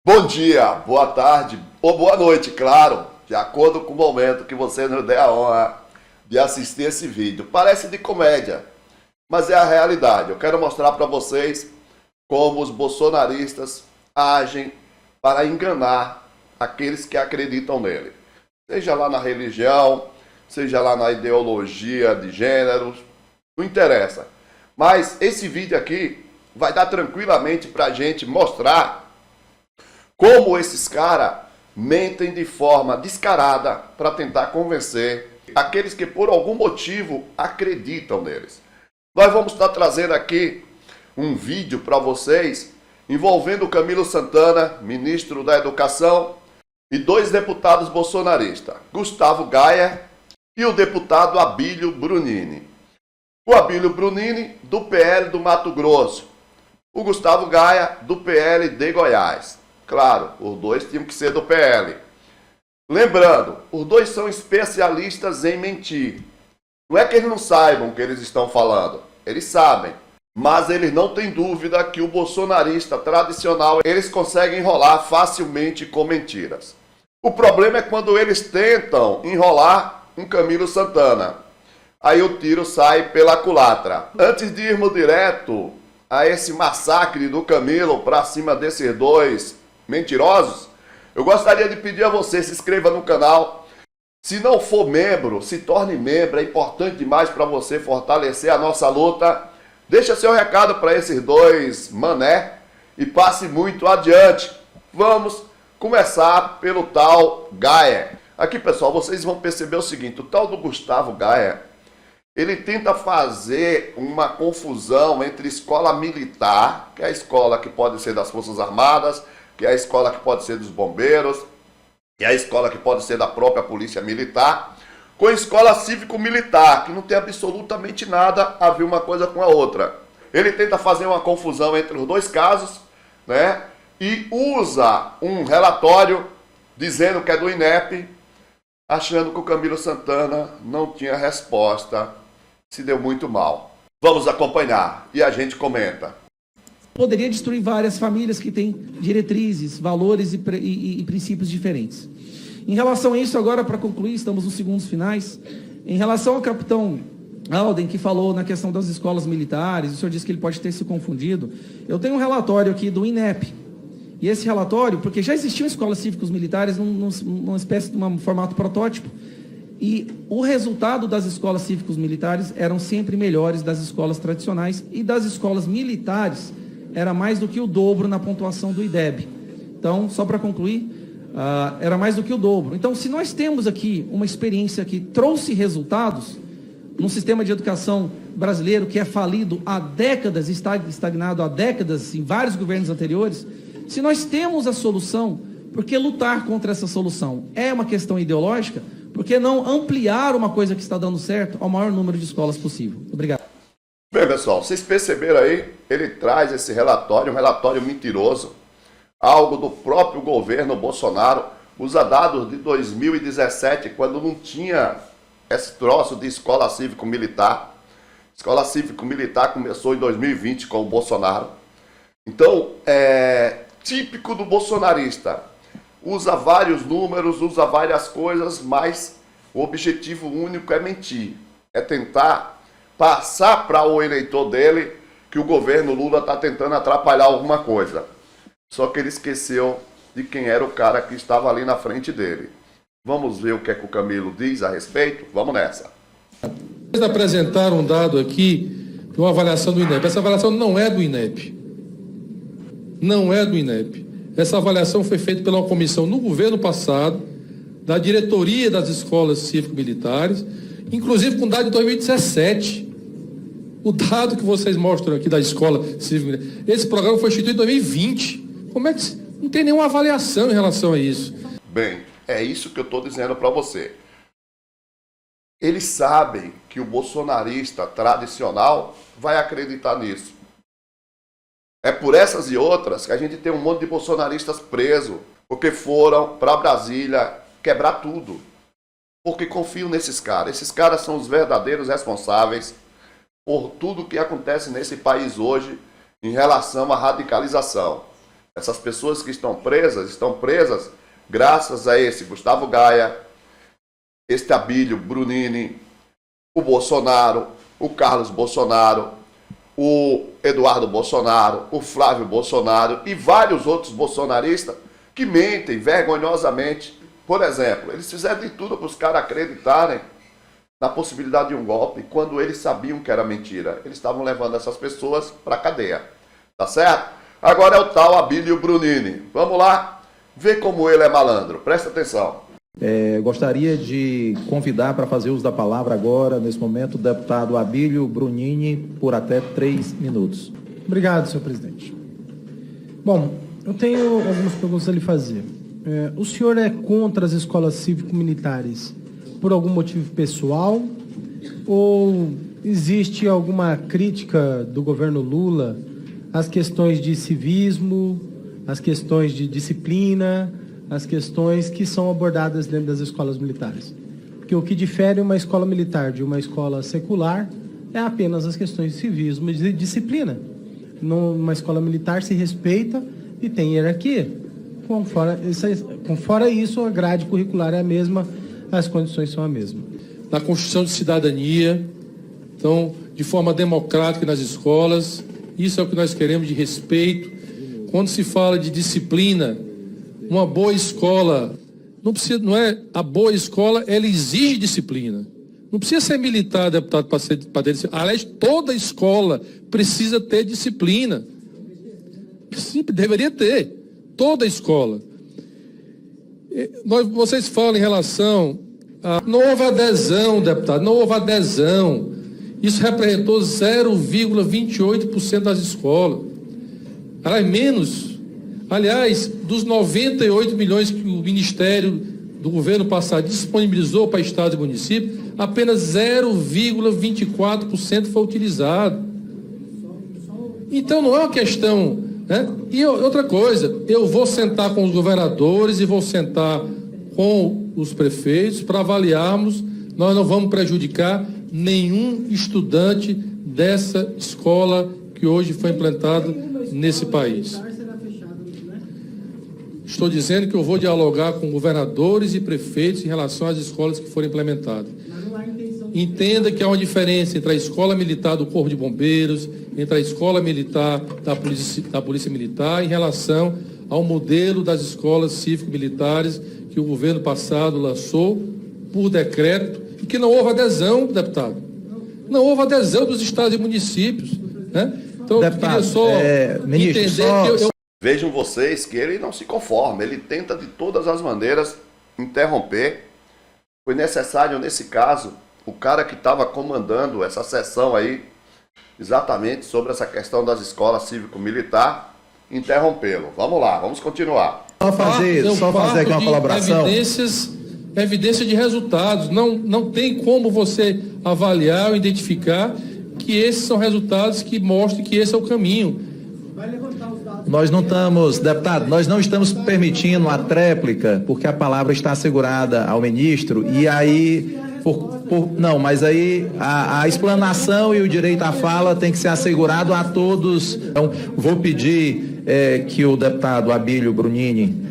Bom dia, boa tarde ou boa noite, claro, de acordo com o momento que você nos der a honra de assistir esse vídeo. Parece de comédia, mas é a realidade. Eu quero mostrar para vocês como os bolsonaristas agem para enganar aqueles que acreditam nele. Seja lá na religião, seja lá na ideologia de gêneros, não interessa. Mas esse vídeo aqui vai dar tranquilamente para a gente mostrar como esses caras mentem de forma descarada para tentar convencer aqueles que por algum motivo acreditam neles. Nós vamos estar trazendo aqui um vídeo para vocês envolvendo o Camilo Santana, ministro da Educação, e dois deputados bolsonaristas, Gustavo Gayer e o deputado Abílio Brunini. O Abílio Brunini, do PL do Mato Grosso, o Gustavo Gayer, do PL de Goiás. Claro, os dois tinham que ser do PL. Lembrando, os dois são especialistas em mentir. Não é que eles não saibam o que eles estão falando, eles sabem. Mas eles não têm dúvida que o bolsonarista tradicional, eles conseguem enrolar facilmente com mentiras. O problema é quando eles tentam enrolar um Camilo Santana. Aí o tiro sai pela culatra. Antes de irmos direto a esse massacre do Camilo para cima desses dois mentirosos, eu gostaria de pedir a você, se inscreva no canal. Se não for membro, se torne membro, é importante demais para você fortalecer a nossa luta. Deixa seu recado para esses dois mané e passe muito adiante. Vamos começar pelo tal Gayer. Aqui, pessoal, vocês vão perceber o seguinte, o tal do Gustavo Gayer, ele tenta fazer uma confusão entre escola militar, que é a escola que pode ser das Forças Armadas, que é a escola que pode ser dos bombeiros, que é a escola que pode ser da própria polícia militar, com a escola cívico-militar, que não tem absolutamente nada a ver uma coisa com a outra. Ele tenta fazer uma confusão entre os dois casos, né? E usa um relatório dizendo que é do INEP, achando que o Camilo Santana não tinha resposta. Se deu muito mal. Vamos acompanhar e a gente comenta. Poderia destruir várias famílias que têm diretrizes, valores e princípios diferentes. Em relação a isso, agora para concluir, estamos nos segundos finais. Em relação ao capitão Alden, que falou na questão das escolas militares, o senhor disse que ele pode ter se confundido. Eu tenho um relatório aqui do INEP. E esse relatório, porque já existiam escolas cívicos militares numa espécie de um formato protótipo, e o resultado das escolas cívicos militares eram sempre melhores das escolas tradicionais, e das escolas militares era mais do que o dobro na pontuação do IDEB. Então, só para concluir, era mais do que o dobro. Então, se nós temos aqui uma experiência que trouxe resultados, num sistema de educação brasileiro que é falido há décadas, estagnado há décadas em vários governos anteriores, se nós temos a solução, por que lutar contra essa solução? É uma questão ideológica? Por que não ampliar uma coisa que está dando certo ao maior número de escolas possível? Obrigado. Bem, pessoal, vocês perceberam aí, ele traz esse relatório, um relatório mentiroso, algo do próprio governo Bolsonaro, usa dados de 2017, quando não tinha esse troço de escola cívico-militar. Escola cívico-militar começou em 2020 com o Bolsonaro. Então, é típico do bolsonarista. Usa vários números, usa várias coisas, mas o objetivo único é mentir. É tentar passar para o eleitor dele que o governo Lula está tentando atrapalhar alguma coisa. Só que ele esqueceu de quem era o cara que estava ali na frente dele. Vamos ver o que é que o Camilo diz a respeito? Vamos nessa. Vocês apresentaram um dado aqui de uma avaliação do INEP. Essa avaliação não é do INEP. Não é do INEP. Essa avaliação foi feita pela uma comissão no governo passado, da diretoria das escolas cívico-militares, inclusive com dado de 2017. O dado que vocês mostram aqui da escola cívico-militar, esse programa foi instituído em 2020. Como é que não tem nenhuma avaliação em relação a isso? Bem, é isso que eu estou dizendo para você. Eles sabem que o bolsonarista tradicional vai acreditar nisso. É por essas e outras que a gente tem um monte de bolsonaristas presos, porque foram para Brasília quebrar tudo. Porque confiam nesses caras. Esses caras são os verdadeiros responsáveis por tudo que acontece nesse país hoje em relação à radicalização. Essas pessoas que estão presas graças a esse Gustavo Gaia, este Abílio Brunini, o Bolsonaro, o Carlos Bolsonaro, o Eduardo Bolsonaro, o Flávio Bolsonaro e vários outros bolsonaristas que mentem vergonhosamente. Por exemplo, eles fizeram de tudo para os caras acreditarem na possibilidade de um golpe quando eles sabiam que era mentira. Eles estavam levando essas pessoas para a cadeia. Tá certo? Agora é o tal Abílio Brunini. Vamos lá ver como ele é malandro. Presta atenção. Gostaria de convidar para fazer uso da palavra agora, nesse momento, o deputado Abílio Brunini, por até 3 minutos. Obrigado, senhor presidente. Bom, eu tenho algumas perguntas a lhe fazer. O senhor é contra as escolas cívico-militares por algum motivo pessoal? Ou existe alguma crítica do governo Lula às questões de civismo, às questões de disciplina, as questões que são abordadas dentro das escolas militares? Porque o que difere uma escola militar de uma escola secular é apenas as questões de civismo e de disciplina. Numa escola militar se respeita e tem hierarquia. Fora isso, a grade curricular é a mesma, as condições são a mesma. Na construção de cidadania, então, de forma democrática nas escolas, isso é o que nós queremos, de respeito. Quando se fala de disciplina, uma boa escola, a boa escola, ela exige disciplina. Não precisa ser militar, deputado, para ter disciplina. Aliás, toda escola precisa ter disciplina. Sim, deveria ter. Toda escola. Vocês falam em relação a... Não houve adesão, deputado, não houve adesão. Isso representou 0,28% das escolas. Aliás, dos 98 milhões que o Ministério do governo passado disponibilizou para estados e municípios, apenas 0,24% foi utilizado. Então não é uma questão... Né? E outra coisa, eu vou sentar com os governadores e vou sentar com os prefeitos para avaliarmos, nós não vamos prejudicar nenhum estudante dessa escola que hoje foi implantada nesse país. Estou dizendo que eu vou dialogar com governadores e prefeitos em relação às escolas que forem implementadas. Entenda que há uma diferença entre a escola militar do Corpo de Bombeiros, entre a escola militar da Polícia Militar, em relação ao modelo das escolas cívico-militares que o governo passado lançou por decreto e que não houve adesão, deputado. Não houve adesão dos estados e municípios. Né? Então, deputado, eu queria só ministro, entender que eu... Vejam vocês que ele não se conforma, ele tenta de todas as maneiras interromper. Foi necessário, nesse caso, o cara que estava comandando essa sessão aí, exatamente sobre essa questão das escolas cívico-militar, interrompê-lo. Vamos lá, vamos continuar. Só fazer aqui uma colaboração. Evidência de resultados. Não tem como você avaliar ou identificar que esses são resultados que mostram que esse é o caminho. Nós não estamos, deputado, nós não estamos permitindo a tréplica, porque a palavra está assegurada ao ministro, e aí, não, mas aí a explanação e o direito à fala tem que ser assegurado a todos. Então, vou pedir que o deputado Abílio Brunini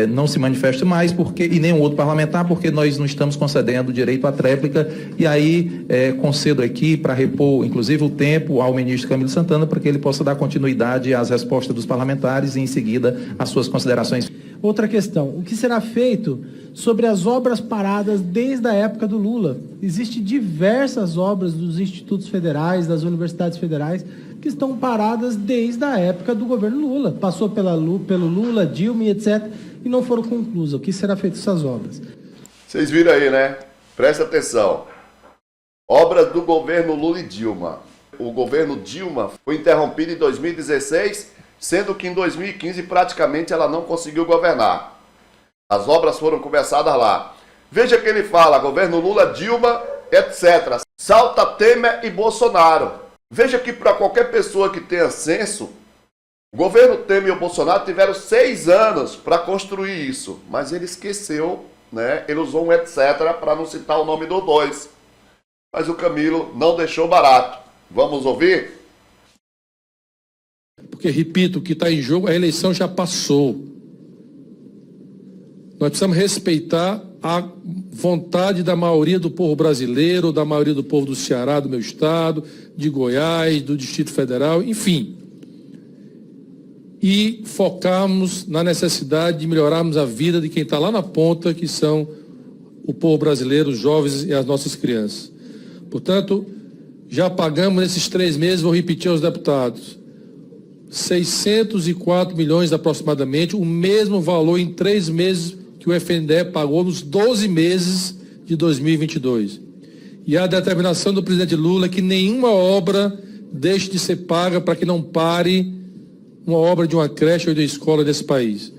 não se manifeste mais, e nenhum outro parlamentar, porque nós não estamos concedendo o direito à tréplica, e aí concedo aqui para repor, inclusive, o tempo ao ministro Camilo Santana, para que ele possa dar continuidade às respostas dos parlamentares e, em seguida, às suas considerações. Outra questão, o que será feito sobre as obras paradas desde a época do Lula? Existem diversas obras dos institutos federais, das universidades federais, que estão paradas desde a época do governo Lula. Passou pelo Lula, Dilma, etc., e não foram conclusas. O que será feito essas obras? Vocês viram aí, né? Presta atenção. Obras do governo Lula e Dilma. O governo Dilma foi interrompido em 2016, sendo que em 2015 praticamente ela não conseguiu governar. As obras foram começadas lá. Veja que ele fala, governo Lula, Dilma, etc. Salta Temer e Bolsonaro. Veja que para qualquer pessoa que tenha senso, o governo Temer e o Bolsonaro tiveram 6 anos para construir isso. Mas ele esqueceu, né? Ele usou um etc. para não citar o nome dos dois. Mas o Camilo não deixou barato. Vamos ouvir? Porque, repito, o que está em jogo, a eleição já passou. Nós precisamos respeitar a vontade da maioria do povo brasileiro, da maioria do povo do Ceará, do meu estado, de Goiás, do Distrito Federal, enfim. E focarmos na necessidade de melhorarmos a vida de quem está lá na ponta, que são o povo brasileiro, os jovens e as nossas crianças. Portanto, já pagamos nesses 3 meses, vou repetir aos deputados, 604 milhões aproximadamente, o mesmo valor em 3 meses que o FNDE pagou nos 12 meses de 2022. E a determinação do presidente Lula é que nenhuma obra deixe de ser paga para que não pare uma obra de uma creche ou de uma escola desse país.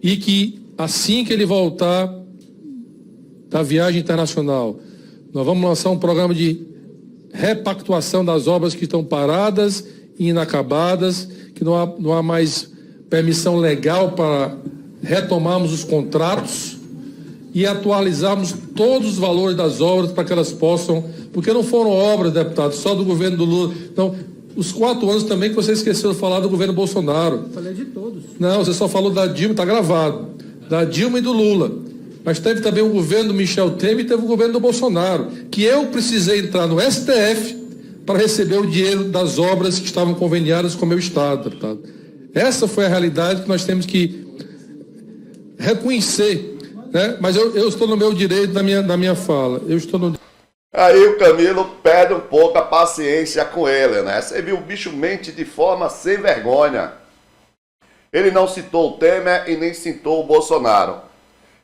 E que, assim que ele voltar da viagem internacional, nós vamos lançar um programa de repactuação das obras que estão paradas e inacabadas, que não há mais permissão legal para retomarmos os contratos e atualizarmos todos os valores das obras para que elas possam, porque não foram obras, deputado, só do governo do Lula. Então, os 4 anos também que você esqueceu de falar do governo Bolsonaro. Eu falei de todos. Não, você só falou da Dilma, está gravado, da Dilma e do Lula. Mas teve também o governo do Michel Temer e teve o governo do Bolsonaro, que eu precisei entrar no STF para receber o dinheiro das obras que estavam conveniadas com o meu estado, deputado. Essa foi a realidade que nós temos que reconhecer, né? Mas eu estou no meu direito da minha fala. Eu estou no... Aí o Camilo perde um pouco a paciência com ele, né? Você viu, o bicho mente de forma sem vergonha. Ele não citou o Temer e nem citou o Bolsonaro.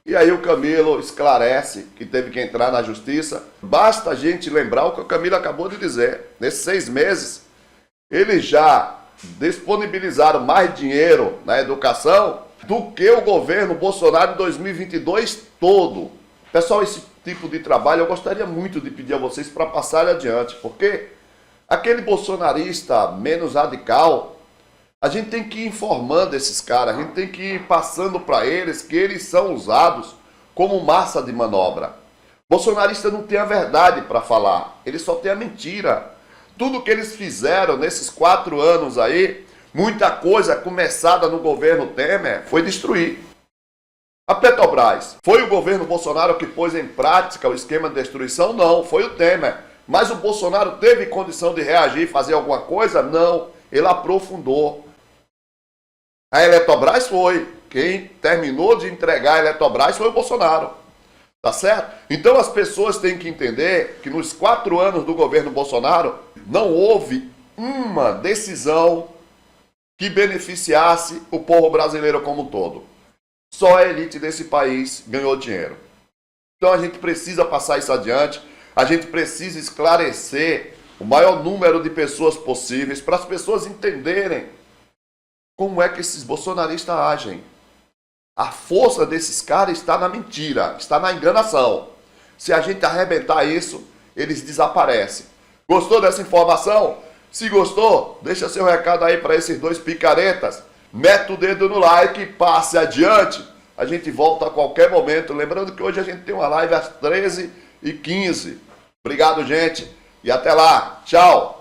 E aí o Camilo esclarece que teve que entrar na justiça. Basta a gente lembrar o que o Camilo acabou de dizer. Nesses 6 meses, eles já disponibilizaram mais dinheiro na educação do que o governo Bolsonaro em 2022 todo. Pessoal, esse tipo de trabalho eu gostaria muito de pedir a vocês para passarem adiante, porque aquele bolsonarista menos radical, a gente tem que ir informando esses caras, a gente tem que ir passando para eles que eles são usados como massa de manobra. Bolsonarista não tem a verdade para falar, ele só tem a mentira. Tudo que eles fizeram nesses 4 anos aí, muita coisa começada no governo Temer, foi destruir. A Petrobras, foi o governo Bolsonaro que pôs em prática o esquema de destruição? Não, foi o Temer. Mas o Bolsonaro teve condição de reagir e fazer alguma coisa? Não, ele aprofundou. A Eletrobras foi. Quem terminou de entregar a Eletrobras foi o Bolsonaro. Tá certo? Então as pessoas têm que entender que nos 4 anos do governo Bolsonaro não houve uma decisão que beneficiasse o povo brasileiro como um todo. Só a elite desse país ganhou dinheiro. Então a gente precisa passar isso adiante, a gente precisa esclarecer o maior número de pessoas possíveis para as pessoas entenderem como é que esses bolsonaristas agem. A força desses caras está na mentira, está na enganação. Se a gente arrebentar isso, eles desaparecem. Gostou dessa informação? Se gostou, deixa seu recado aí para esses 2 picaretas. Mete o dedo no like, passe adiante. A gente volta a qualquer momento. Lembrando que hoje a gente tem uma live às 13h15. Obrigado, gente. E até lá. Tchau.